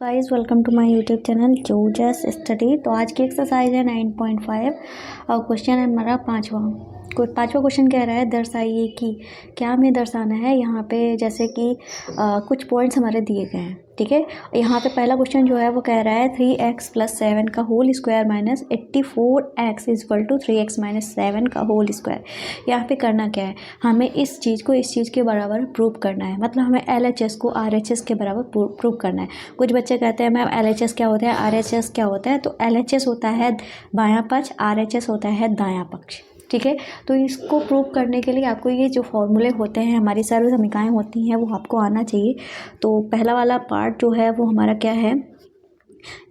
Guys welcome to my YouTube channel जोजस study. तो आज की एक्सरसाइज है 9.5 और क्वेश्चन है हमारा पांचवा क्वेश्चन कह रहा है दर्शाइए कि क्या हमें दर्शाना है। यहाँ पे जैसे कि कुछ पॉइंट्स हमारे दिए गए हैं, ठीक है। यहाँ पे पहला क्वेश्चन जो है वो कह रहा है 3x + 7 का whole square minus 84x equal to 3x - 7 का होल स्क्वायर। यहाँ पे करना क्या है, हमें इस चीज़ को इस चीज़ के बराबर प्रूव करना है। मतलब हमें LHS को RHS के बराबर प्रूव करना है। कुछ बच्चे कहते हैं मैम LHS क्या होता है, RHS क्या होता है। तो LHS होता है बायां पक्ष, RHS होता है दायां पक्ष, ठीक है। तो इसको प्रूव करने के लिए आपको ये जो फॉर्मूले होते हैं, हमारी सर्व समीकरणें होती हैं, वो आपको आना चाहिए। तो पहला वाला पार्ट जो है वो हमारा क्या है,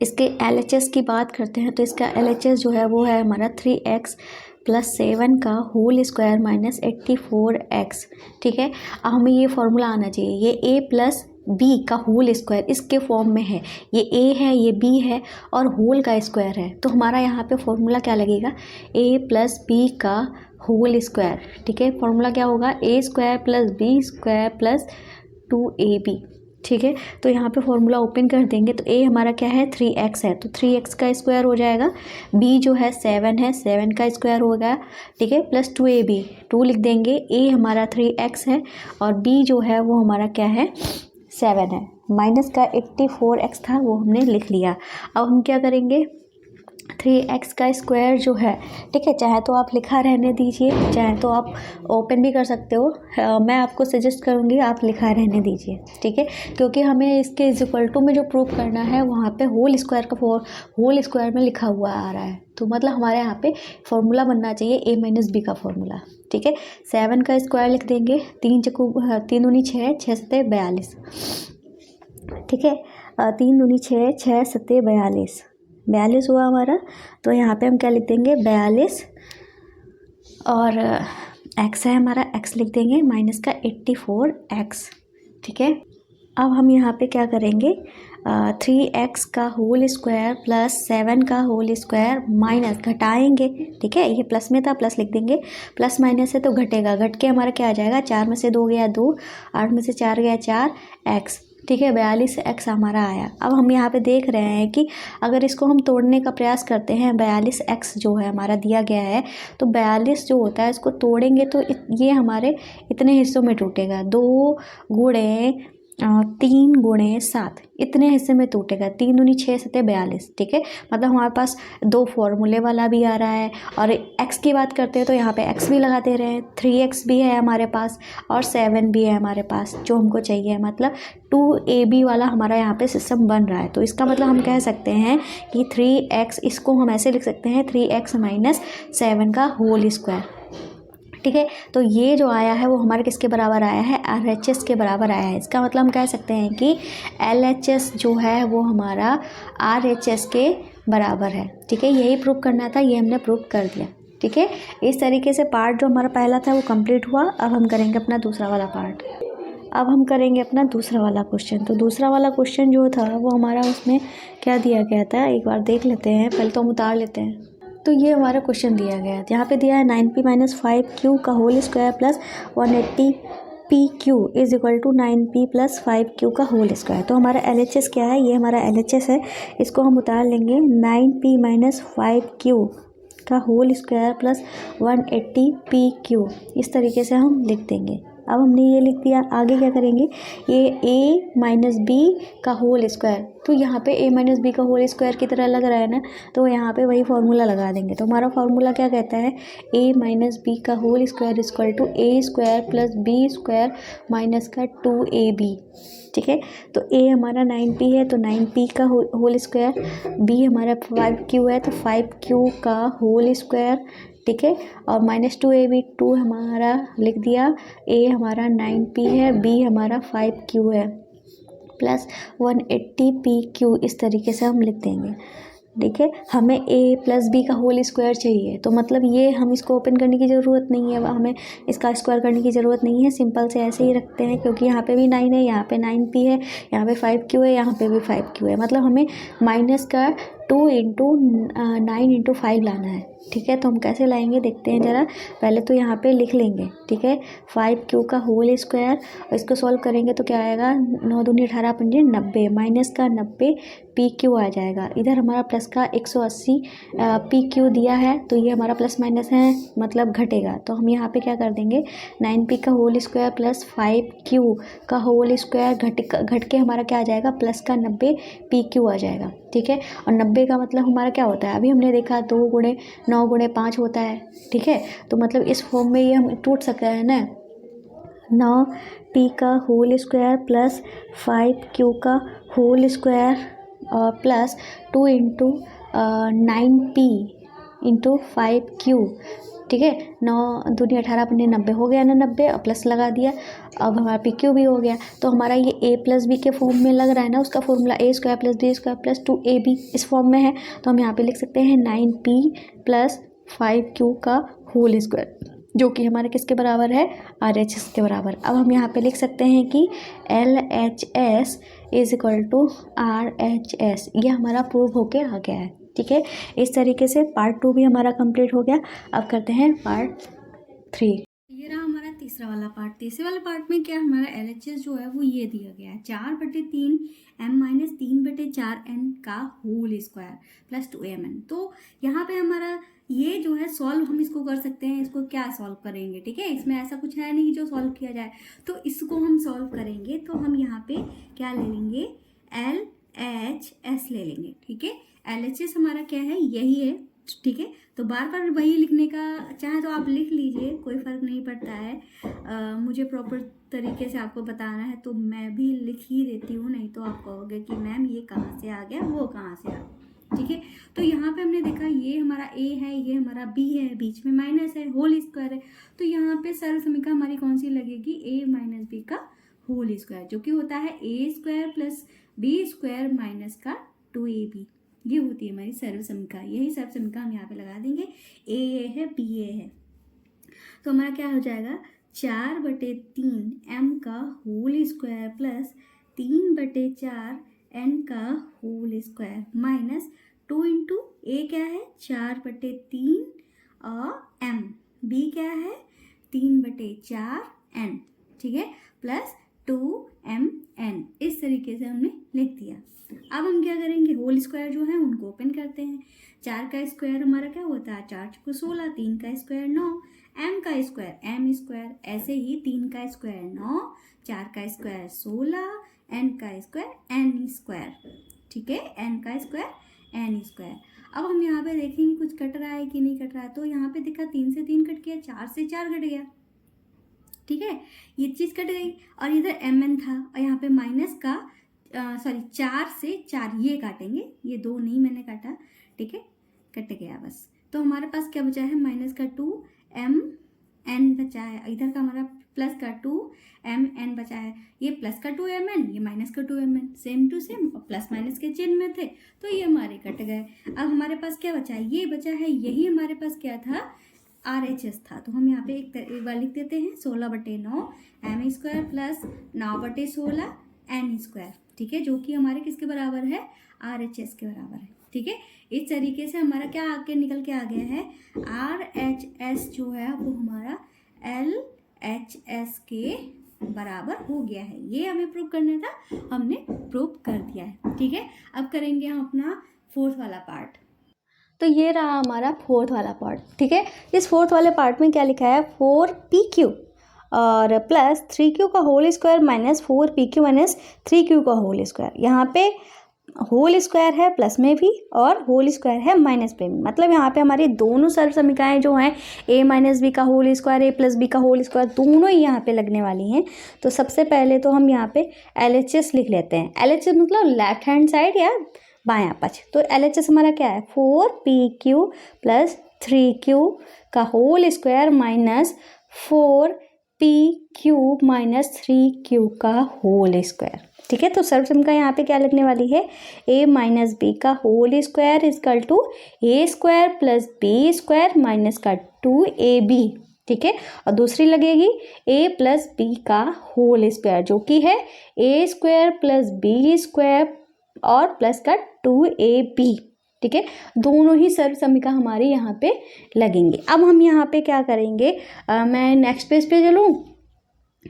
इसके LHS की बात करते हैं। तो इसका LHS जो है वो है हमारा 3x + 7 का होल स्क्वायर माइनस 84x, ठीक है। अब हमें ये फॉर्मूला आना चाहिए। ये a + b का होल स्क्वायर इसके फॉर्म में है, ये a है, ये b है और होल का स्क्वायर है। तो हमारा यहाँ पे फॉर्मूला क्या लगेगा, a + b का होल स्क्वायर, ठीक है। फॉर्मूला क्या होगा, a² + b² + 2ab, ठीक है। तो यहाँ पे फॉर्मूला ओपन कर देंगे तो a हमारा क्या है 3x है, तो 3x का स्क्वायर हो जाएगा। b जो है 7 है, 7 का स्क्वायर होगा, ठीक है, प्लस 2ab, 2 लिख देंगे। a हमारा 3x है और b जो है वो हमारा क्या है 7 है। माइनस का 84x था वो हमने लिख लिया। अब हम क्या करेंगे, 3x का स्क्वायर जो है, ठीक है, चाहे तो आप लिखा रहने दीजिए, चाहे तो आप ओपन भी कर सकते हो। मैं आपको सजेस्ट करूँगी आप लिखा रहने दीजिए, ठीक है, क्योंकि हमें इसके इक्वल टू में जो प्रूफ करना है वहाँ पे होल स्क्वायर का होल स्क्वायर में लिखा हुआ आ रहा है। तो मतलब हमारे यहाँ पे फॉर्मूला बनना चाहिए a - b का फॉर्मूला, ठीक है। 7 का स्क्वायर लिख देंगे, 3 दूनी 6, 6 सत्ते 42, ठीक है। 3 दूनी 6, 6 सत्ते 42, 42 हुआ हमारा। तो यहाँ पे हम क्या लिख देंगे 42 और x है हमारा, x लिख देंगे माइनस का 84x, ठीक है। अब हम यहाँ पे क्या करेंगे, 3x का होल स्क्वायर + 7 का होल स्क्वायर माइनस घटाएंगे, ठीक है। ये प्लस में था, प्लस लिख देंगे, प्लस माइनस है तो घटेगा, घट के हमारा क्या आ जाएगा, 4 में से 2 गया 2, 8 में से 4 गया 4x, ठीक है। 42x हमारा आया। अब हम यहाँ पे देख रहे हैं कि अगर इसको हम तोड़ने का प्रयास करते हैं, 42x जो है हमारा दिया गया है, तो 42 जो होता है इसको तोड़ेंगे तो ये हमारे इतने हिस्सों में टूटेगा, 2 गुणे 3 गुणे 7, इतने हिस्से में टूटेगा। 3 दूनी 6 सत्ते 42, ठीक है। मतलब हमारे पास 2 फॉर्मूले वाला भी आ रहा है और x की बात करते हैं तो यहाँ पे x भी लगा दे रहे हैं, 3x भी है हमारे पास और 7 भी है हमारे पास जो हमको चाहिए। मतलब 2ab वाला हमारा यहाँ पे सिस्टम बन रहा है। तो इसका मतलब हम कह सकते हैं कि 3x, इसको हम ऐसे लिख सकते हैं 3x - 7 का होल स्क्वायर, ठीक है। तो ये जो आया है वो हमारे किसके बराबर आया है, RHS के बराबर आया है। इसका मतलब हम कह सकते हैं कि LHS जो है वो हमारा RHS के बराबर है, ठीक है। यही प्रूव करना था, ये हमने प्रूव कर दिया, ठीक है। इस तरीके से पार्ट जो हमारा पहला था वो कंप्लीट हुआ। अब हम करेंगे अपना दूसरा वाला पार्ट। अब हम करेंगे अपना दूसरा वाला क्वेश्चन। तो दूसरा वाला क्वेश्चन जो था वो हमारा, उसमें क्या दिया गया था एक बार देख लेते हैं, पहले तो हम उतार लेते हैं। तो ये हमारा क्वेश्चन दिया गया है, यहाँ पे दिया है 9p - 5q का whole square + 180pq is equal to 9p + 5q का होल स्क्वायर। तो हमारा LHS क्या है, ये हमारा LHS है, इसको हम उतार लेंगे। 9p - 5q का होल स्क्वायर + 180pq, इस तरीके से हम लिख देंगे। अब हमने ये लिख दिया, आगे क्या करेंगे, ये a - b का होल स्क्वायर, तो यहाँ पे a - b का होल स्क्वायर की तरह लग रहा है ना, तो यहाँ पे वही फॉर्मूला लगा देंगे। तो हमारा फॉर्मूला क्या कहता है, a - b का whole square equal to a² + b² minus का 2ab, ठीक है। तो a हमारा 9p है तो 9p का होल स्क्वायर, b हमारा 5q है तो 5q का होल स्क्वायर, ठीक है, और -2ab, 2 हमारा लिख दिया, a हमारा 9p है, b हमारा 5q है, प्लस 180pq, इस तरीके से हम लिख देंगे, ठीक है। हमें a + b का होल स्क्वायर चाहिए, तो मतलब ये हम इसको ओपन करने की ज़रूरत नहीं है, हमें इसका स्क्वायर करने की ज़रूरत नहीं है, सिंपल से ऐसे ही रखते हैं, क्योंकि यहाँ पे भी 9 है, यहाँ पे 9p है, यहाँ पे 5q है, यहाँ पे भी 5q है। मतलब हमें माइनस का 2 इंटू 9 इंटू 5 लाना है। ठीक है, तो हम कैसे लाएंगे देखते हैं ज़रा। पहले तो यहाँ पे लिख लेंगे, ठीक है, 5Q का होल स्क्वायर, और इसको सॉल्व करेंगे तो क्या आएगा, 9 दूनी 18 पंजे 90, माइनस का 90 PQ आ जाएगा। इधर हमारा प्लस का 180 PQ दिया है, तो ये हमारा प्लस माइनस है मतलब घटेगा, तो हम यहाँ पे क्या कर देंगे, 9P का होल स्क्वायर प्लस 5Q का होल स्क्वायर घट के हमारा क्या आ जाएगा, प्लस का 90 PQ आ जाएगा। ठीक है, और 90 का मतलब हमारा क्या होता है, अभी हमने देखा 2 गुणे 9 गुणे 5 होता है। ठीक है, तो मतलब इस फॉर्म में ये हम टूट सकता है ना, 9P का होल स्क्वायर प्लस 5Q का होल स्क्वायर और plus 2 into 9P into 5Q। ठीक है, 9 दूनी 18 अपने 90 हो गया ना, 90 और प्लस लगा दिया, अब हमारा PQ भी हो गया। तो हमारा ये A प्लस बी के फॉर्म में लग रहा है ना, उसका formula A square plus B square plus 2AB इस फॉर्म में है, तो हम यहाँ पे लिख सकते हैं 9P प्लस 5Q का होल स्क्वायर, जो कि हमारे किसके बराबर है, RHS के बराबर। अब हम यहाँ पे लिख सकते हैं कि LHS is equal to RHS, ये हमारा प्रूव होके आ गया है। ठीक है, इस तरीके से पार्ट 2 भी हमारा कंप्लीट हो गया। अब करते हैं पार्ट 3। ये रहा हमारा तीसरा वाला पार्ट। तीसरे वाले पार्ट में क्या हमारा LHS जो है वो ये दिया गया है, 4/3 m माइनस 3/4 n का होल स्क्वायर प्लस 2mn। तो यहाँ पे हमारा ये जो है सॉल्व हम इसको कर सकते हैं, इसको क्या सॉल्व करेंगे, ठीक है, इसमें ऐसा कुछ है नहीं जो सॉल्व किया जाए, तो इसको हम सॉल्व करेंगे तो हम यहाँ पे क्या ले लेंगे, LHS ले लेंगे। ठीक है, LHS हमारा क्या है, यही है। ठीक है, तो बार बार वही लिखने का चाहे तो आप लिख लीजिए, कोई फ़र्क नहीं पड़ता है। मुझे प्रॉपर तरीके से आपको बताना है तो मैं भी लिख ही देती हूँ, नहीं तो आप कहोगे कि मैम ये कहाँ से आ गया, वो कहाँ से आ गया। ठीक है, तो यहाँ पे हमने देखा ये हमारा A है, ये हमारा B है, बीच में माइनस है, होल स्क्वायर है, तो यहाँ पे सरल समीकरण हमारी कौन सी लगेगी, A माइनस B का होल स्क्वायर, जो कि होता है A square plus B square minus का 2AB। ये होती है हमारी सर्व समीकरण। यही सर्व समीकरण हम यहाँ पे लगा देंगे, A है B A है, तो हमारा क्या हो जाएगा, 4/3 m का होल स्क्वायर प्लस 3/4 n का whole square minus 2 into A क्या है, 4/3 और m, B क्या है, 3/4 n। ठीक है, प्लस 2mn। इस तरीके से हमने लिख दिया। अब हम क्या करेंगे, होल स्क्वायर जो है उनको ओपन करते हैं। 4 का स्क्वायर हमारा क्या होता है, 4 × 16, 3 का स्क्वायर 9, m का स्क्वायर m स्क्वायर, ऐसे ही 3 का स्क्वायर 9, 4 का स्क्वायर 16, n का स्क्वायर n स्क्वायर। ठीक है, n का स्क्वायर n स्क्वायर। अब हम यहाँ पे देखेंगे कुछ कट रहा है कि नहीं कट रहा है, तो यहाँ पे देखा 3 से 3 कट गया, 4 से 4 कट गया। ठीक है, ये चीज़ कट गई, और इधर mn था, और यहाँ पे माइनस का 4 से 4 ये काटेंगे, ये 2 नहीं मैंने काटा। ठीक है, कट गया बस, तो हमारे पास क्या बचा है, माइनस का 2mn बचा है, इधर का हमारा प्लस का 2mn बचा है, ये प्लस का 2mn, ये माइनस का 2mn, same to same, plus minus के चिन्ह में थे, तो ये हमारे कट गए। अब हमारे पास क्या बचा है, ये बचा है, यही हमारे पास क्या था, RHS था, तो हम यहाँ पे एक बार लिख देते हैं, 16/9 m square plus 9/16 n square. ठीक है, जो कि हमारे किसके बराबर है, RHS के बराबर है। ठीक है, इस तरीके से हमारा क्या आके निकल के आ गया है, RHS जो है वो हमारा LHS के बराबर हो गया है। ये हमें प्रूव करना था, हमने प्रूव कर दिया है। ठीक है, अब करेंगे हम अपना 4th वाला पार्ट। तो ये रहा हमारा 4th वाला पार्ट। ठीक है, इस 4th वाले पार्ट में क्या लिखा है, 4PQ और प्लस 3Q का whole square minus 4PQ minus 3Q का होल स्क्वायर। यहाँ पे होल स्क्वायर है प्लस में भी और होल स्क्वायर है माइनस पे भी, मतलब यहाँ पे हमारी दोनों सर्व समीकरणें जो हैं A माइनस बी का whole square, A plus B का होल स्क्वायर, दोनों ही यहाँ पे लगने वाली हैं। तो सबसे पहले तो हम यहाँ पे LHS लिख लेते हैं। LHS मतलब लेफ्ट हैंड साइड या बायां पक्ष। तो LHS हमारा क्या है, 4PQ प्लस 3Q का whole square minus 4PQ minus 3Q का होल स्क्वायर। ठीक है, तो सर्व समीकरण यहाँ पे क्या लगने वाली है, A माइनस बी का whole square equal to A square plus B square minus का 2AB। ठीक है, और दूसरी लगेगी A प्लस बी का होल स्क्वायर, जो कि है A square plus B square और प्लस का 2AB। ठीक है, दोनों ही सर्व समीकरण हमारे यहाँ पे लगेंगे। अब हम यहाँ पे क्या करेंगे, मैं नेक्स्ट पेज पे चलूँ,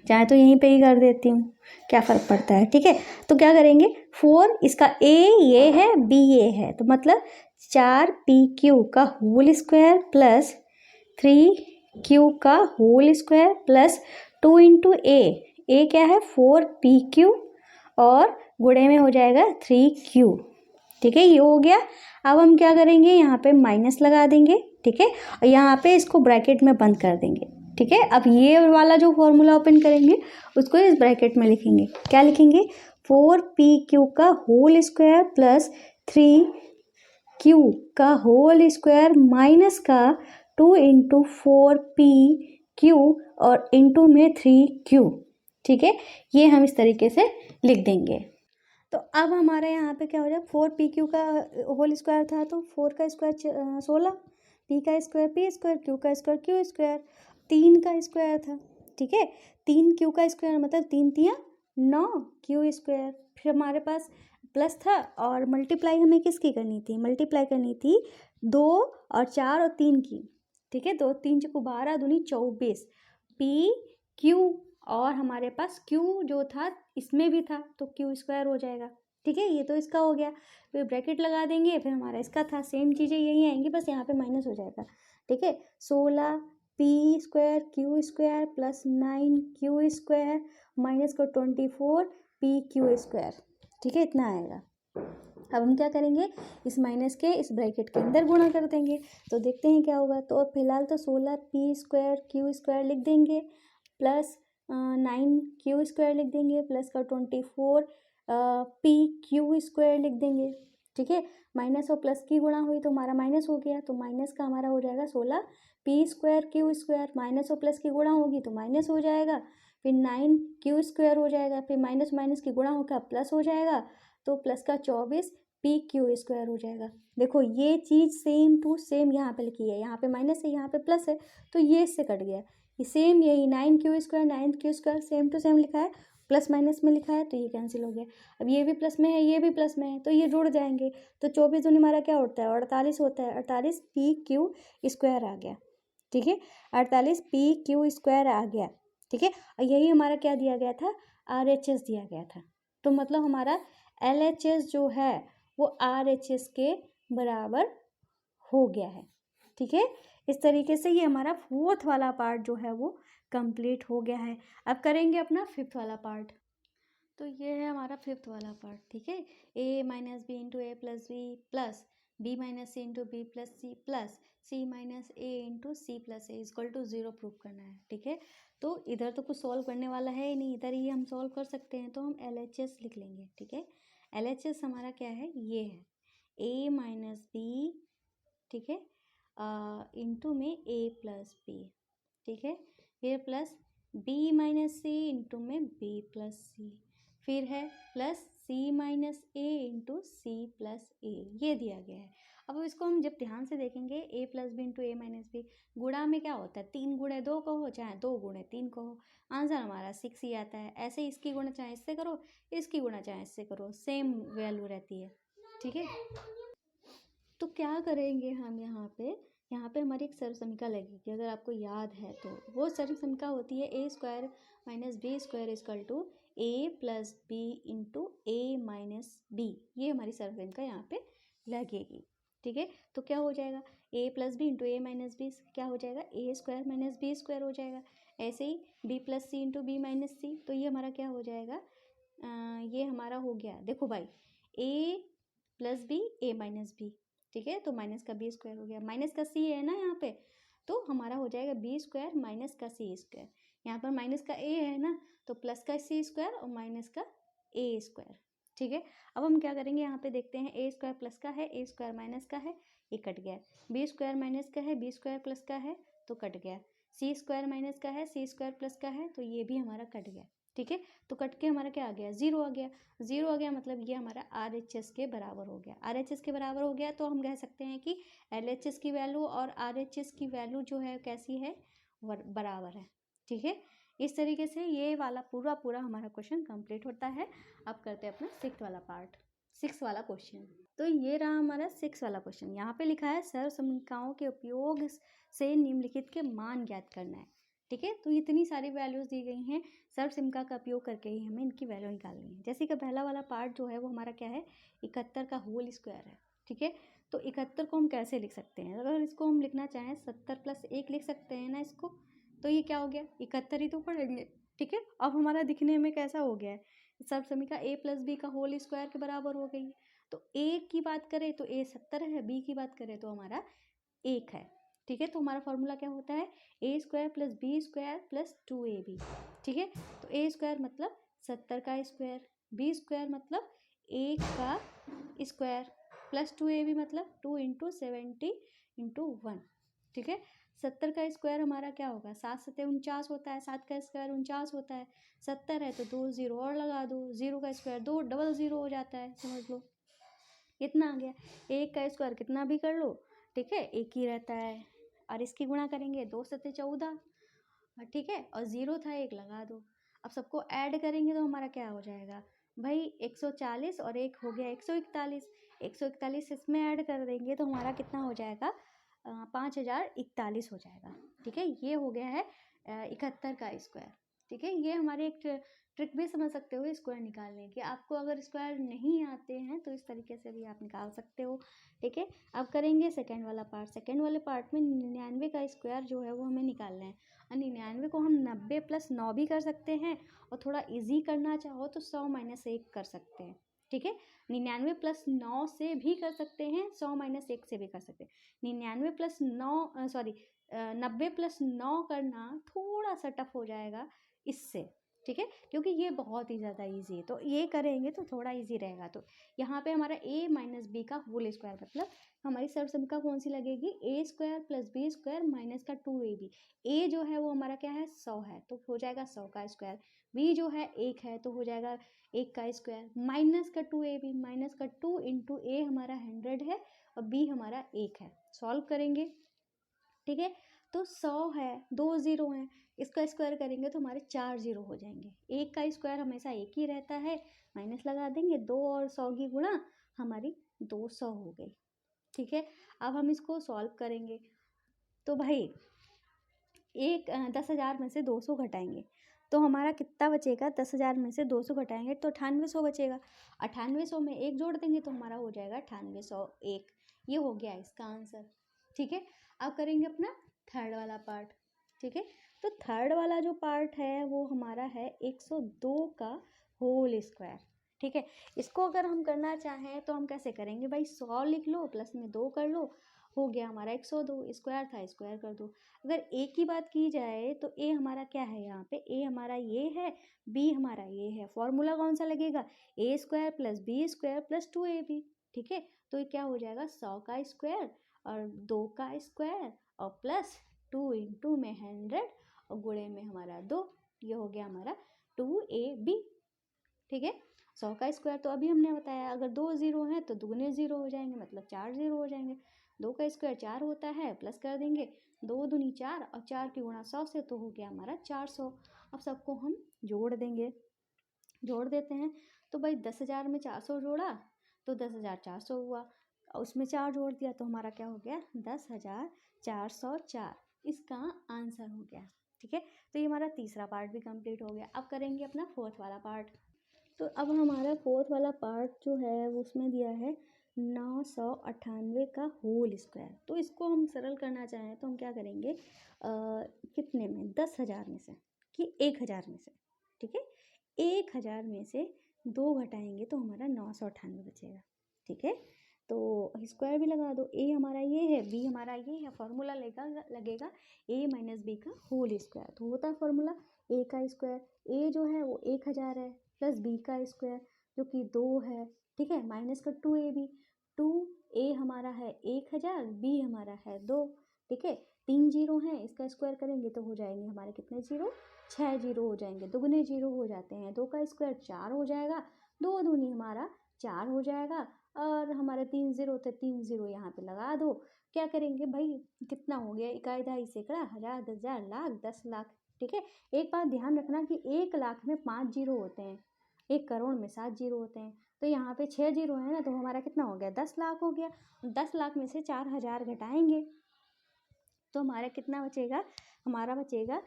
चाहे तो यहीं पे ही कर देती हूँ, क्या फ़र्क पड़ता है। ठीक है, तो क्या करेंगे, 4 इसका a ये है, b ये है, तो मतलब 4pq का होल स्क्वायर प्लस 3q का होल स्क्वायर प्लस 2 इंटू ए क्या है 4pq और गुणे में हो जाएगा 3q। ठीक है, ये हो गया। अब हम क्या करेंगे, यहाँ पे माइनस लगा देंगे। ठीक है, और यहाँ पे इसको ब्रैकेट में बंद कर देंगे। ठीक है, अब ये वाला जो फॉर्मूला ओपन करेंगे उसको इस ब्रैकेट में लिखेंगे। क्या लिखेंगे, 4pq का होल स्क्वायर प्लस 3q का होल स्क्वायर माइनस का 2 इंटू 4pq और इंटू में 3q। ठीक है, ये हम इस तरीके से लिख देंगे। तो अब हमारे यहाँ पे क्या हो जाए, 4pq का होल स्क्वायर था तो 4 का स्क्वायर 16, p का स्क्वायर p स्क्वायर, q का स्क्वायर q स्क्वायर, 3 का स्क्वायर था। ठीक है, 3q का स्क्वायर मतलब 3 तिया 9 q स्क्वायर। फिर हमारे पास प्लस था और मल्टीप्लाई हमें किसकी करनी थी, मल्टीप्लाई करनी थी 2 और 4 और 3 की। ठीक है, 2 3 चौको 12 दूनी 24, p q और हमारे पास q जो था इसमें भी था तो q स्क्वायर हो जाएगा। ठीक है, ये तो इसका हो गया, फिर ब्रैकेट लगा देंगे, फिर हमारा इसका था, सेम चीज़ें यही आएंगी, बस यहाँ पे माइनस हो जाएगा। ठीक है, 16 p square q square plus 9q square minus को 24 pq स्क्वायर। ठीक है, इतना आएगा। अब हम क्या करेंगे, इस माइनस के इस ब्रैकेट के अंदर गुणा कर देंगे, तो देखते हैं क्या होगा। तो फिलहाल तो 16 p स्क्वायर q स्क्वायर लिख देंगे प्लस 9q स्क्वायर लिख देंगे प्लस का 24 pq स्क्वायर लिख देंगे। ठीक है, माइनस और प्लस की गुणा हुई तो हमारा माइनस हो गया, तो माइनस का हमारा हो जाएगा 16 p square q square, minus और प्लस की गुणा होगी तो माइनस हो जाएगा, फिर 9q स्क्वायर हो जाएगा, फिर माइनस माइनस की गुणा होकर प्लस हो जाएगा, तो प्लस का 24 pq स्क्वायर हो जाएगा। देखो ये चीज़ सेम टू सेम यहाँ पे लिखी है, यहाँ पे माइनस है यहाँ पे प्लस है, तो ये इससे कट गया। ये सेम यही 9q square 9q square same to same लिखा है, प्लस माइनस में लिखा है तो ये कैंसिल हो गया। अब ये भी प्लस में है ये भी प्लस में है तो ये जुड़ जाएंगे, तो 24 दूनी हमारा क्या होता है 48 होता है, 48 pq स्क्वायर आ गया। ठीक है, 48 pq स्क्वायर आ गया। ठीक है, और यही हमारा क्या दिया गया था, RHS दिया गया था, तो मतलब हमारा LHS जो है वो RHS के बराबर हो गया है। ठीक है, इस तरीके से ये हमारा 4th वाला पार्ट जो है वो कंप्लीट हो गया है। अब करेंगे अपना 5th वाला पार्ट। तो ये है हमारा 5th वाला पार्ट। ठीक है, a minus B into A plus B plus B minus C into B plus C plus C minus A into C plus A equal to 0 prove करना है। ठीक है, तो इधर तो कुछ सॉल्व करने वाला है ही नहीं, इधर ही हम सॉल्व कर सकते हैं, तो हम LHS लिख लेंगे। ठीक है, LHS हमारा क्या है, ये है a माइनस बी, ठीक है, इंटू में a प्लस बी। ठीक है, फिर plus b minus C into में b प्लस सी, फिर है plus c minus a into C plus A, ये दिया गया है। अब इसको हम जब ध्यान से देखेंगे a plus B into A minus B, गुणा में क्या होता है 3 गुणे 2 कहो चाहे 2 गुणे 3 कहो, आंसर हमारा 6 ही आता है। ऐसे इसकी गुणा चाहे इससे करो, इसकी गुणा चाहे इससे करो, सेम वैल्यू रहती है। ठीक है, तो क्या करेंगे हम यहाँ पे हमारी एक सर्व समीकरण लगेगी, अगर आपको याद है तो वो सर्व समीकरण होती है a square minus B square equal to a plus B into A minus B, ये हमारी सर्व समीकरण यहाँ पे लगेगी। ठीक है, तो क्या हो जाएगा a plus B into A minus B, क्या हो जाएगा a square minus B square हो जाएगा। ऐसे ही b plus C into B minus C, तो ये हमारा क्या हो जाएगा, ये हमारा हो गया, देखो भाई a plus B A minus B. ठीक है, तो माइनस का बी स्क्वायर हो गया, माइनस का सी है ना यहाँ पे, तो हमारा हो जाएगा बी स्क्वायर माइनस का सी स्क्वायर, यहाँ पर माइनस का ए है ना, तो प्लस का सी स्क्वायर और माइनस का ए स्क्वायर। ठीक है, अब हम क्या करेंगे, यहाँ पे देखते हैं ए स्क्वायर प्लस का है ए स्क्वायर माइनस का है, ये कट गया, बी स्क्वायर माइनस का है बी स्क्वायर प्लस का है तो कट गया, सी स्क्वायर माइनस का है सी स्क्वायर प्लस का है तो ये भी हमारा कट गया। ठीक है, तो कट के हमारा क्या आ गया, 0 आ गया, 0 आ गया मतलब ये हमारा RHS के बराबर हो गया। RHS के बराबर हो गया तो हम कह सकते हैं कि LHS की वैल्यू और RHS की वैल्यू जो है कैसी है, बराबर है। ठीक है, इस तरीके से ये वाला पूरा हमारा क्वेश्चन कंप्लीट होता है। अब करते हैं अपना 6th वाला पार्ट। 6 वाला क्वेश्चन। तो ये रहा हमारा 6 वाला क्वेश्चन। यहाँ पे लिखा है सर्वसमीकरणों के उपयोग से निम्नलिखित के मान ज्ञात करना है। ठीक है, तो इतनी सारी वैल्यूज दी गई हैं, सर्वसमीकरण का उपयोग करके ही हमें इनकी वैल्यू निकालनी है। जैसे कि पहला वाला पार्ट जो है वो हमारा क्या है, 71 का होल स्क्वायर है। ठीक है, तो 71 को हम कैसे लिख सकते हैं, अगर इसको हम लिखना चाहें 70 + 1 लिख सकते हैं ना इसको, तो ये क्या हो गया, 71 ही तो पढ़ेंगे। ठीक है, अब हमारा दिखने में कैसा हो गया है, सर्वसमीकरण a + b का होल स्क्वायर के बराबर हो गई है। तो a की बात करें तो a 70 है, b की बात करें तो हमारा 1 है। ठीक है, तो हमारा फॉर्मूला क्या होता है, a² + b² + 2ab। ठीक है, तो a² मतलब 70 का स्क्वायर, b² मतलब 1 का स्क्वायर, प्लस 2ab मतलब 2 × 70 × 1। ठीक है, 70 का स्क्वायर हमारा क्या होगा, 7 × 7 = 49 होता है, 7 का स्क्वायर 49 होता है, 70 है तो 2 0 और लगा दो, 0 का स्क्वायर 2 डबल 0 हो जाता है, समझ लो कितना आ गया। 1 का स्क्वायर कितना भी कर लो, ठीक है, 1 ही रहता है, और इसकी गुणा करेंगे 2 × 7 = 14। ठीक है, और 0 था 1 लगा दो। अब सबको ऐड करेंगे तो हमारा क्या हो जाएगा भाई, 140 और 1 हो गया 141। 141 इसमें ऐड कर देंगे तो हमारा कितना हो जाएगा, 5041 हो जाएगा। ठीक है, ये हो गया है 71 का स्क्वायर। ठीक है, ये हमारे एक ट्रिक भी समझ सकते हो स्क्वायर निकालने की। आपको अगर स्क्वायर नहीं आते हैं तो इस तरीके से भी आप निकाल सकते हो। ठीक है, अब करेंगे सेकेंड वाला पार्ट। सेकेंड वाले पार्ट में 99 का स्क्वायर जो है वो हमें निकालना है, और 99 को हम 90 + 9 भी कर सकते हैं, और थोड़ा ईजी करना चाहो तो 100 - 1 कर सकते हैं। ठीक है, 99 + 9 से भी कर सकते हैं, 100 - 1 से भी कर सकते हैं। 99 + 9 सॉरी 90 + 9 करना थोड़ा सा टफ हो जाएगा इससे। ठीक है, क्योंकि ये बहुत ही ज़्यादा इजी है, तो ये करेंगे तो थोड़ा इजी रहेगा। तो यहाँ पे हमारा a - b का होल स्क्वायर मतलब हमारी सर्वसमीकरण कौन सी लगेगी, a² + b² - का 2ab। a जो है वो हमारा क्या है, 100 है, तो हो जाएगा 100 का स्क्वायर। b जो है 1 है तो हो जाएगा 1 का स्क्वायर, माइनस का 2ab, माइनस का 2 × a हमारा 100 है, और b हमारा 1 है। सॉल्व करेंगे, ठीक है, तो 100 है, 2 0 हैं, इसका स्क्वायर करेंगे तो हमारे 4 0 हो जाएंगे। 1 का स्क्वायर हमेशा 1 ही रहता है, माइनस लगा देंगे, 2 और 100 की गुणा हमारी 200 हो गई। ठीक है, अब हम इसको सॉल्व करेंगे तो भाई 10,000 में से 200 घटाएंगे तो हमारा कितना बचेगा, 10,000 में से 200 घटाएंगे तो 9800 बचेगा। 9800 में 1 जोड़ देंगे तो हमारा हो जाएगा 9801। ये हो गया इसका आंसर। ठीक है, अब करेंगे अपना थर्ड वाला पार्ट। ठीक है, तो थर्ड वाला जो पार्ट है वो हमारा है 102 का होल स्क्वायर। ठीक है, इसको अगर हम करना चाहें तो हम कैसे करेंगे भाई, 100 लिख लो, प्लस में 2 कर लो, हो गया हमारा 102। स्क्वायर था, स्क्वायर कर दो। अगर ए की बात की जाए तो ए हमारा क्या है, यहाँ पे ए हमारा ये है, बी हमारा ये है। फॉर्मूला कौन सा लगेगा, a² + b² + 2ab। ठीक है, तो ये क्या हो जाएगा, 100 का स्क्वायर और 2 का स्क्वायर और प्लस 2 × में 100 और गुणे में हमारा 2, ये हो गया हमारा 2ab। ठीक है, 100 का स्क्वायर तो अभी हमने बताया, अगर 2 0 हैं तो दुगने 0 हो जाएंगे, मतलब 4 0 हो जाएंगे। 2 का स्क्वायर 4 होता है, प्लस कर देंगे 2 दूनी 4 और 4 की गुणा 100 से, तो हो गया हमारा 400। अब सबको हम जोड़ देंगे, जोड़ देते हैं तो भाई 10,000 में 400 जोड़ा तो 10,400 हुआ, और उसमें 4 जोड़ दिया तो हमारा क्या हो गया, 10,404। इसका आंसर हो गया। ठीक है, तो ये हमारा तीसरा पार्ट भी कंप्लीट हो गया। अब करेंगे अपना फोर्थ वाला पार्ट। तो अब हमारा फोर्थ वाला पार्ट जो है वो उसमें दिया है 998 का होल स्क्वायर। तो इसको हम सरल करना चाहें तो हम क्या करेंगे, कितने में, 10,000 में से कि 1,000 में से। ठीक है, 1,000 में से 2 घटाएंगे तो हमारा 998 बचेगा। ठीक है, तो स्क्वायर भी लगा दो, ए हमारा ये है, बी हमारा ये है, फॉर्मूला लगेगा a - b का होल स्क्वायर। तो होता है फॉर्मूला a का स्क्वायर, a जो है वो 1,000 है, प्लस b का स्क्वायर जो कि 2 है, ठीक है, माइनस का 2ab। 2a हमारा है 1,000, b हमारा है 2। ठीक है, 3 जीरो हैं, इसका स्क्वायर करेंगे तो हो जाएंगे हमारे कितने जीरो, 6 जीरो हो जाएंगे, दुगने जीरो हो जाते हैं। 2 का स्क्वायर 4 हो जाएगा, 2 दूनी हमारा 4 हो जाएगा, और हमारे 3 जीरो थे, 3 जीरो यहाँ पे लगा दो। क्या करेंगे भाई, कितना हो गया, इकाई दहाई सैकड़ा, 1000 10,000 लाख 10 लाख। ठीक है, एक बात ध्यान रखना कि 1 लाख में 5 जीरो होते हैं, 1 करोड़ में 7 जीरो होते हैं। तो यहाँ पे 6 जीरो है ना, तो हमारा कितना हो गया, 10 लाख हो गया। 10 लाख में से 4000 घटाएंगे तो हमारा कितना बचेगा, हमारा बचेगा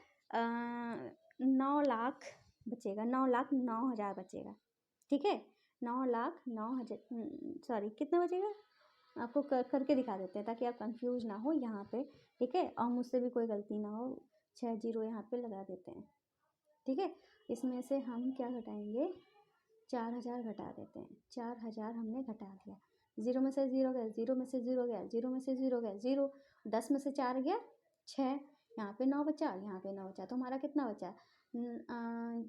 9 लाख बचेगा, 9,09,000 बचेगा। ठीक है, 9,09,000 सॉरी कितना बचेगा, आपको करके दिखा देते हैं ताकि आप कंफ्यूज ना हो यहाँ पे। ठीक है, और मुझसे भी कोई गलती ना हो, 6 जीरो यहाँ पे लगा देते हैं। ठीक है, इसमें से हम क्या घटाएंगे, 4000 घटा देते हैं। 4000 हमने घटा दिया, जीरो में से जीरो गया, जीरो में से जीरो गया, जीरो में से जीरो गया, जीरो, 10 में से 4 गया 6, यहाँ पे 9 बचा, यहाँ पे 9 बचा, तो हमारा कितना बचा,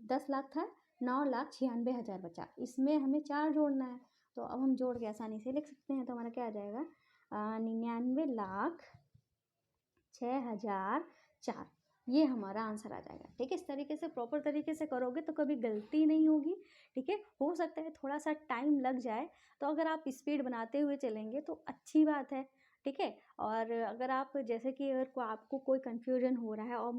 10 लाख था, 9,96,000 बचा। इसमें हमें 4 जोड़ना है, तो अब हम जोड़ के आसानी से लिख सकते हैं। तो हमारा क्या आ जाएगा, 99,06,004, ये हमारा आंसर आ जाएगा। ठीक है, इस तरीके से प्रॉपर तरीके से करोगे तो कभी गलती नहीं होगी। ठीक है, हो सकता है थोड़ा सा टाइम लग जाए, तो अगर आप स्पीड बनाते हुए चलेंगे तो अच्छी बात है। ठीक है, और अगर आप जैसे कि अगर आपको कोई कन्फ्यूजन हो रहा है, और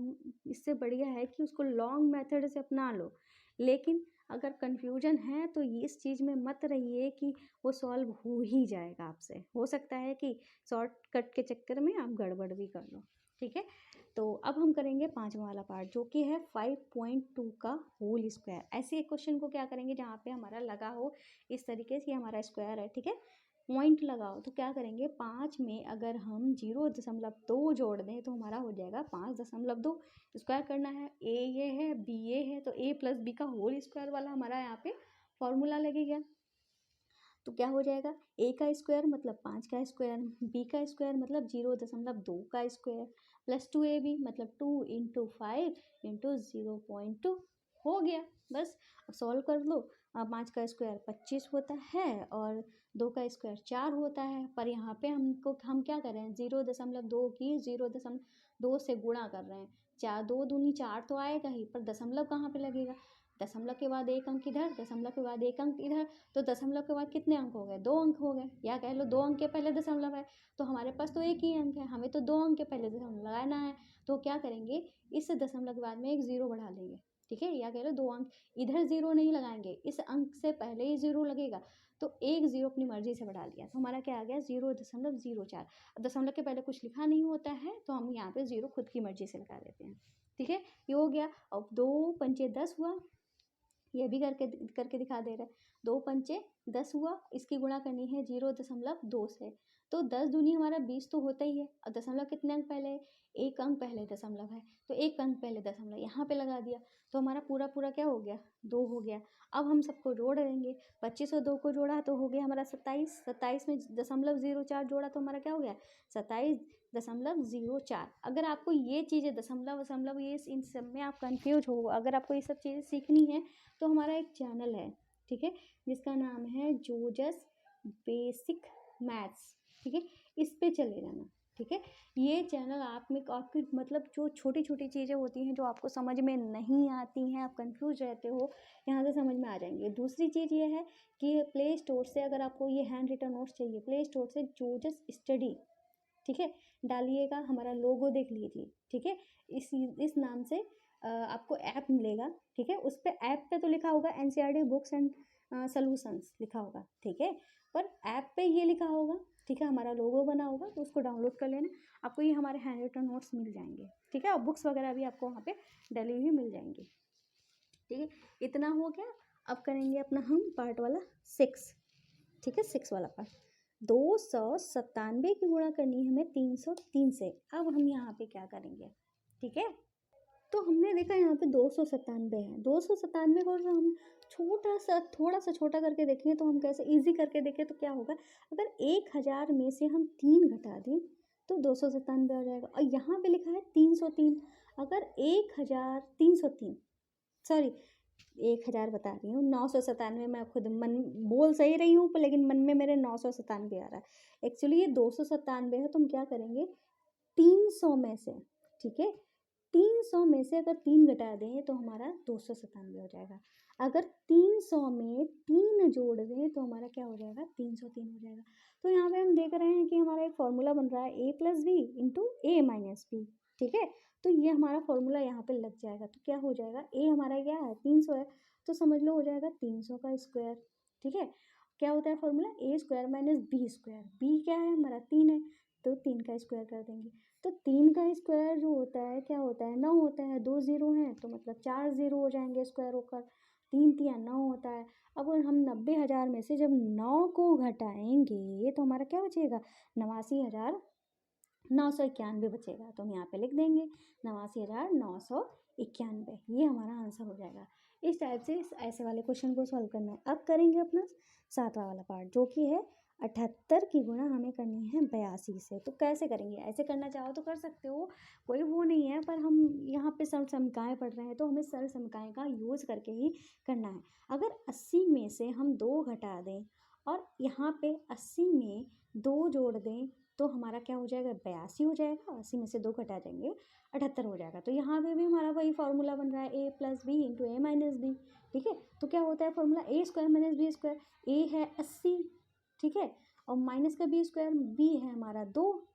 इससे बढ़िया है कि उसको लॉन्ग मेथड से अपना लो, लेकिन अगर कन्फ्यूजन है तो ये इस चीज़ में मत रहिए कि वो सॉल्व हो ही जाएगा आपसे। हो सकता है कि शॉर्टकट के चक्कर में आप गड़बड़ भी कर लो। ठीक है, तो अब हम करेंगे 5वां वाला पार्ट, जो कि है 5.2 का होल स्क्वायर। ऐसे एक क्वेश्चन को क्या करेंगे जहाँ पे हमारा लगा हो इस तरीके से, हमारा स्क्वायर है। ठीक है, पॉइंट लगाओ, तो क्या करेंगे, 5 में अगर हम 0.2 जोड़ दें तो हमारा हो जाएगा 5.2। स्क्वायर करना है, ए ये है, बी ये है, तो ए प्लस बी का होल स्क्वायर वाला हमारा यहाँ पे फॉर्मूला लगेगा। तो क्या हो जाएगा, ए का स्क्वायर मतलब 5 का स्क्वायर, बी का स्क्वायर मतलब 0.2 का स्क्वायर, प्लस 2ab मतलब 2 × 5 × 0.2 हो गया। बस अब सॉल्व कर लो। 5 का स्क्वायर 25 होता है और 2 का स्क्वायर 4 होता है, पर यहाँ पे हम क्या कर रहे हैं, 0.2 की 0.2 से गुणा कर रहे हैं। 4 2 दूनी 4 तो आएगा ही, पर दशमलव कहाँ पे लगेगा, दशमलव के बाद एक अंक इधर, दशमलव के बाद एक अंक इधर, तो दशमलव के बाद कितने अंक हो गए, 2 अंक हो गए, या कह लो 2 अंक के पहले दशमलव है, तो हमारे पास तो एक ही अंक है, हमें तो 2 अंक के पहले दशमलव लगाना है। तो क्या करेंगे, इस दशमलव के बाद में एक जीरो बढ़ा लेंगे। ठीक है, या कह लो 2 अंक, इधर जीरो नहीं लगाएंगे, इस अंक से पहले ही जीरो लगेगा, तो एक जीरो अपनी मर्जी से बढ़ा लिया, तो हमारा क्या आ गया, 0.04। दशमलव के पहले कुछ लिखा नहीं होता है तो हम यहाँ पे जीरो खुद की मर्जी से लगा देते हैं। ठीक है, ये हो गया। अब 2 पंचे 10 हुआ, ये भी करके दिखा दे रहा है। 2 पंचे 10 हुआ, इसकी गुणा करनी है 0.2 से, तो 10 दूनी हमारा 20 तो होता ही है, और दशमलव कितने अंक पहले है, एक अंक पहले दशमलव है, तो एक अंक पहले दशमलव यहाँ पे लगा दिया, तो हमारा पूरा पूरा क्या हो गया, 2 हो गया। अब हम सबको जोड़ देंगे, 25 और 2 को जोड़ा तो हो गया हमारा 27, 27 में 0.04 जोड़ा तो हमारा क्या हो गया, 27.04। अगर आपको ये चीज़ें दशमलव वशमलव ये इन सब में आप कंफ्यूज हो, अगर आपको ये सब चीज़ें सीखनी है तो हमारा एक चैनल है, ठीक है, जिसका नाम है जोजस बेसिक मैथ्स। ठीक है, इस पे चले जाना। ठीक है, ये चैनल आप में आपकी मतलब जो छोटी छोटी चीज़ें होती हैं जो आपको समझ में नहीं आती हैं, आप कंफ्यूज रहते हो, यहाँ से समझ में आ जाएंगे। दूसरी चीज़ ये है कि प्ले स्टोर से अगर आपको ये हैंड रिटन नोट्स चाहिए, प्ले स्टोर से जोजस स्टडी, ठीक है, डालिएगा, हमारा लोगो देख लीजिए। ठीक है, इस नाम से आपको ऐप मिलेगा। ठीक है, उस पर ऐप पे तो लिखा होगा NCERT बुक्स एंड सॉल्यूशंस लिखा होगा। ठीक है, पर ऐप पे ये लिखा होगा। ठीक है, हमारा लोगो बना होगा, तो उसको डाउनलोड कर लेना, आपको ये हमारे हैंड रिटन नोट्स मिल जाएंगे। ठीक है, और बुक्स वगैरह भी आपको वहाँ पे डली हुई मिल जाएंगी। ठीक है, इतना हो गया। अब करेंगे अपना हम पार्ट वाला 6। ठीक है, 6 वाला पार्ट, 297 की गुणा करनी है हमें 303 से। अब हम यहाँ पे क्या करेंगे, ठीक है, तो हमने देखा यहाँ पे 297 है, 297 को हम छोटा सा थोड़ा सा छोटा करके देखें तो हम कैसे इजी करके देखें तो क्या होगा, अगर 1000 में से हम 3 घटा दें तो 297 हो जाएगा। और यहाँ पे लिखा है 303, अगर 1303 सॉरी 1000 बता रही हूँ, 997, मैं खुद मन बोल सही रही हूँ पर लेकिन मन में मेरे 997 आ रहा है। एक्चुअली ये 297 है, तो हम क्या करेंगे 300 में से, ठीक है, 300 में से अगर 3 घटा दें तो हमारा 297 हो जाएगा। अगर 300 में 3 जोड़ दें तो हमारा क्या हो जाएगा, 303 हो जाएगा। तो यहाँ पे हम देख रहे हैं कि हमारा एक फॉर्मूला बन रहा है a + b × a - b। ठीक है, तो ये हमारा फॉर्मूला यहाँ पे लग जाएगा, तो क्या हो जाएगा, a हमारा क्या है 300 है, तो समझ लो हो जाएगा 300 का स्क्वायर। ठीक है, क्या होता है formula, A square minus B square. B क्या है हमारा 3 है, तो 3 का स्क्वायर कर देंगे। तो 3 का स्क्वायर जो होता है क्या होता है, 9 होता है। 2 0 हैं तो मतलब 4 0 हो जाएंगे स्क्वायर होकर, 3 3 9 होता है। अब हम 90,000 में से जब 9 को घटाएंगे तो हमारा क्या बचेगा, 89,991 बचेगा। तो हम यहाँ पे लिख देंगे 89,991, ये हमारा आंसर हो जाएगा। इस टाइप से ऐसे वाले क्वेश्चन को सॉल्व करना है। अब करेंगे अपना 7वां वाला पार्ट, जो कि है 78 की गुणा हमें करनी है 82 से। तो कैसे करेंगे, ऐसे करना चाहो तो कर सकते हो, कोई वो नहीं है, पर हम यहाँ पे सरल समीकरण पढ़ रहे हैं तो हमें सरल समीकरण का यूज करके ही करना है। अगर 80 में से हम 2 घटा दें और यहाँ पे 80 में 2 जोड़ दें तो हमारा क्या हो जाएगा, 82 हो जाएगा। 80 में से 2 घटा देंगे 78 हो जाएगा। तो यहाँ पे भी हमारा वही फॉर्मूला बन रहा है, ए plus B into A minus B. ठीक है, तो क्या होता है formula, A square minus B square. ए है 80, ठीक है, और माइनस का बी स्क्वायर, बी है हमारा 2,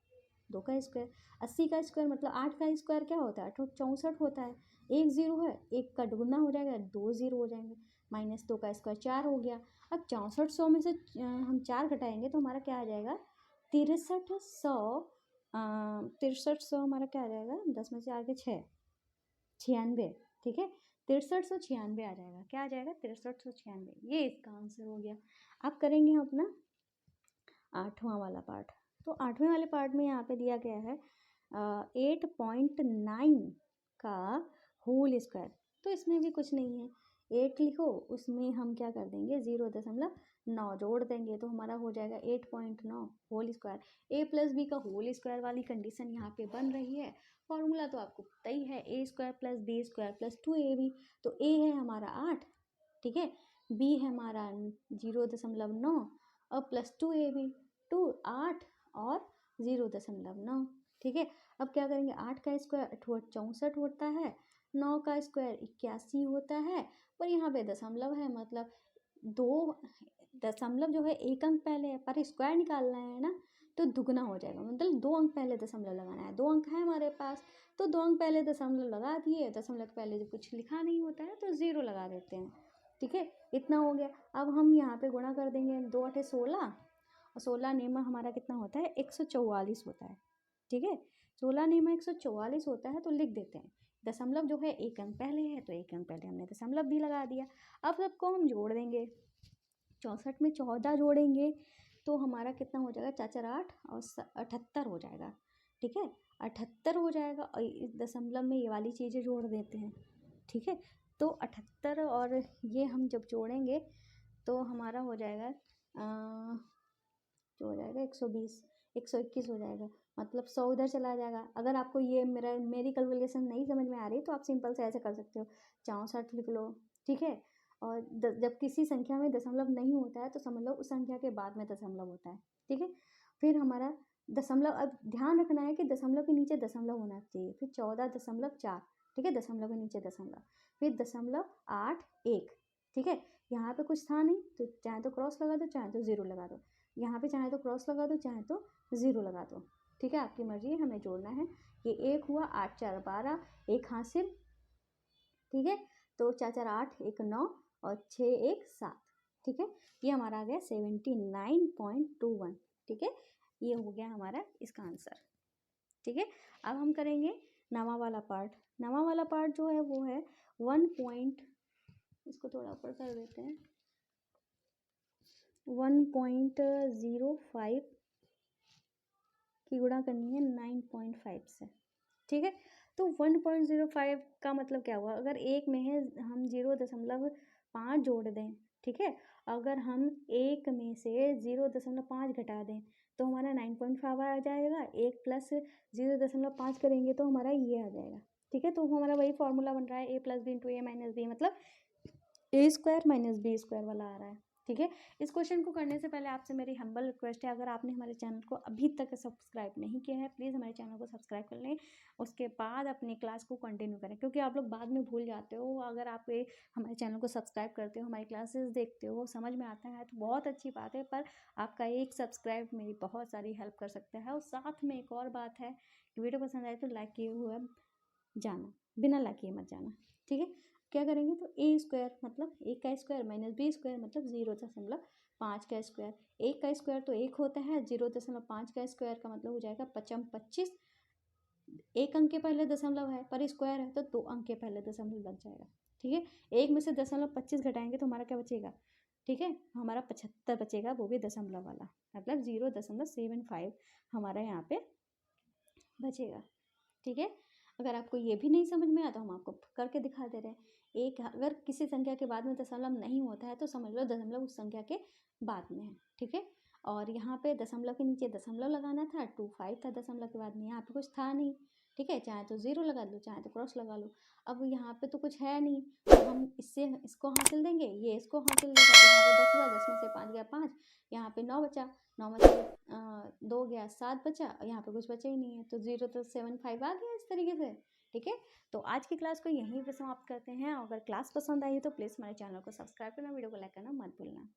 2 का स्क्वायर। 80 का स्क्वायर मतलब 8 का स्क्वायर क्या होता है, 64 होता है। 1 0 है, 1 का दुगुना हो जाएगा, 2 0 हो जाएंगे। माइनस 2 का स्क्वायर 4 हो गया। अब 6400 में से हम 4 घटाएंगे तो हमारा क्या आ जाएगा, 6300 हमारा क्या आ जाएगा, 10 में से आगे 6, 96। ठीक है, 6396 आ जाएगा। क्या आ जाएगा, 6396, ये इसका आंसर हो गया। अब करेंगे हम अपना 8वां वाला पार्ट। तो 8वें वाले पार्ट में यहाँ पे दिया गया है 8.9 का होल स्क्वायर। तो इसमें भी कुछ नहीं है, 8 लिखो, उसमें हम क्या कर देंगे 0.9 जोड़ देंगे तो हमारा हो जाएगा 8.9 होल स्क्वायर। ए प्लस बी का होल स्क्वायर वाली कंडीशन यहाँ पे बन रही है। फॉर्मूला तो आपको पता ही है, A square plus B square plus 2ab। तो ए है हमारा 8, ठीक है, बी है हमारा 0.9 और प्लस 2ab, 2 8 और 0.9। ठीक है, अब क्या करेंगे, 8 का स्क्वायर 64 होता है, 9 का स्क्वायर 81 होता है, पर यहाँ पे दशमलव है, मतलब 2 दशमलव जो है 1 अंक पहले है, पर स्क्वायर निकालना है ना, तो दुगना हो जाएगा, मतलब 2 अंक पहले दशमलव लगाना है। 2 अंक है हमारे पास, तो 2 अंक पहले दशमलव लगा दिए। दशमलव के पहले जब कुछ लिखा नहीं होता है तो 0 लगा देते हैं। ठीक है, इतना हो गया। अब हम यहाँ पे गुणा कर देंगे, 2 8 16 और 16 नेमा हमारा कितना होता है, 144 होता है। ठीक है, 16 नेमा 144 होता है, तो लिख देते हैं। दशमलव जो है 1 अंक पहले है, तो 1 अंक पहले हमने दशमलव भी लगा दिया। अब सबको हम जोड़ देंगे, 64 में 14 जोड़ेंगे तो हमारा कितना हो जाएगा, 4 4 8 और 78 हो जाएगा। ठीक है, 78 हो जाएगा। और इस दशमलव में ये वाली चीज़ें जोड़ देते हैं। ठीक है, तो 78 और ये हम जब जोड़ेंगे तो हमारा हो जाएगा जो हो जाएगा 120, 121 हो जाएगा, मतलब 100 उधर चला जाएगा। अगर आपको ये मेरी कैलकुलेशन नहीं समझ में आ रही तो आप सिंपल से ऐसे कर सकते हो, 64 लिख लो। ठीक है, और जब किसी संख्या में दशमलव नहीं होता है तो समझ लो उस संख्या के बाद में दशमलव होता है। ठीक है, फिर हमारा दशमलव, अब ध्यान रखना है कि दशमलव के नीचे दशमलव होना चाहिए। फिर 14.4, ठीक है, दशमलव के नीचे दशमलव, फिर 0.81। ठीक है, यहाँ पे कुछ था नहीं तो चाहे तो क्रॉस लगा दो, चाहे तो 0 लगा दो। यहाँ पे चाहे तो क्रॉस लगा दो, चाहे तो 0 लगा दो। ठीक है, आपकी मर्जी है, हमें जोड़ना है। ये 1 हुआ, 8 4 12, 1 हासिल। ठीक है, तो 4 4 8, 1 9 और 6 1 7। ठीक है, ये हमारा आ गया 79.21। ठीक है, ये हो गया हमारा इसका आंसर। ठीक है, अब हम करेंगे 9वां वाला पार्ट। 9वां वाला पार्ट जो है वो है 1 इसको थोड़ा ऊपर कर देते हैं, 1.05 की गुणा करनी है 9.5 से। ठीक है, तो 1.05 का मतलब क्या हुआ, अगर एक में है हम 0.5 जोड़ दें। ठीक है, अगर हम एक में से 0.5 घटा दें तो हमारा 9.5 आ जाएगा। 1 प्लस 0.5 करेंगे तो हमारा ये आ जाएगा। ठीक है, तो हमारा वही फॉर्मूला बन रहा है, ए plus B into A minus B, मतलब ए स्क्वायर माइनस बी स्क्वायर वाला आ रहा है। ठीक है, इस क्वेश्चन को करने से पहले आपसे मेरी हम्बल रिक्वेस्ट है, अगर आपने हमारे चैनल को अभी तक सब्सक्राइब नहीं किया है, प्लीज़ हमारे चैनल को सब्सक्राइब कर लें। उसके बाद अपनी क्लास को कंटिन्यू करें, क्योंकि आप लोग बाद में भूल जाते हो। अगर आप हमारे चैनल को सब्सक्राइब करते हो, हमारी क्लासेस देखते हो, समझ में आता है तो बहुत अच्छी बात है, पर आपका एक सब्सक्राइब मेरी बहुत सारी हेल्प कर सकता है। और साथ में एक और बात है कि वीडियो पसंद आए तो लाइक किए हुए जाना, बिना लाइक किए मत जाना। ठीक है, क्या करेंगे तो ए स्क्वायर मतलब 1 का स्क्वायर माइनस बी स्क्वायर मतलब 0.5 5 का स्क्वायर, 1 का स्क्वायर तो 1 होता है, 0.5 का स्क्वायर का मतलब हो जाएगा 55 25। 1 अंक के पहले दशमलव है पर स्क्वायर है तो 2 अंक के पहले दशमलव लग जाएगा। ठीक है, 1 में से 0.25 घटाएंगे तो हमारा क्या बचेगा, ठीक है, हमारा 75 बचेगा, वो भी दशमलव वाला, मतलब 0.75 हमारा यहाँ पे बचेगा। ठीक है, अगर आपको ये भी नहीं समझ में आया तो हम आपको करके दिखा दे रहे हैं। एक अगर किसी संख्या के बाद में दशमलव नहीं होता है तो समझ लो दशमलव उस संख्या के बाद में है। ठीक है, और यहाँ पे दशमलव के नीचे दशमलव लगाना था, 25 था दशमलव के बाद में, यहाँ पे कुछ था नहीं। ठीक है, चाहे तो 0 लगा लो, चाहे तो क्रॉस लगा लो। अब यहाँ पे तो कुछ है नहीं तो हम इससे इसको हासिल देंगे, ये इसको हासिल देगा, तो यहाँ पे 10 हुआ, 10 में से 5 गया 5, यहाँ पे 9 बचा, 9 में से 2 गया 7 बचा, यहाँ पे कुछ बचा ही नहीं है, तो 0.75 आ गया इस तरीके से। ठीक है, तो आज की क्लास को यहीं पे समाप्त करते हैं। अगर क्लास पसंद आई है तो प्लीज़ हमारे चैनल को सब्सक्राइब करना, वीडियो को लाइक करना मत भूलना।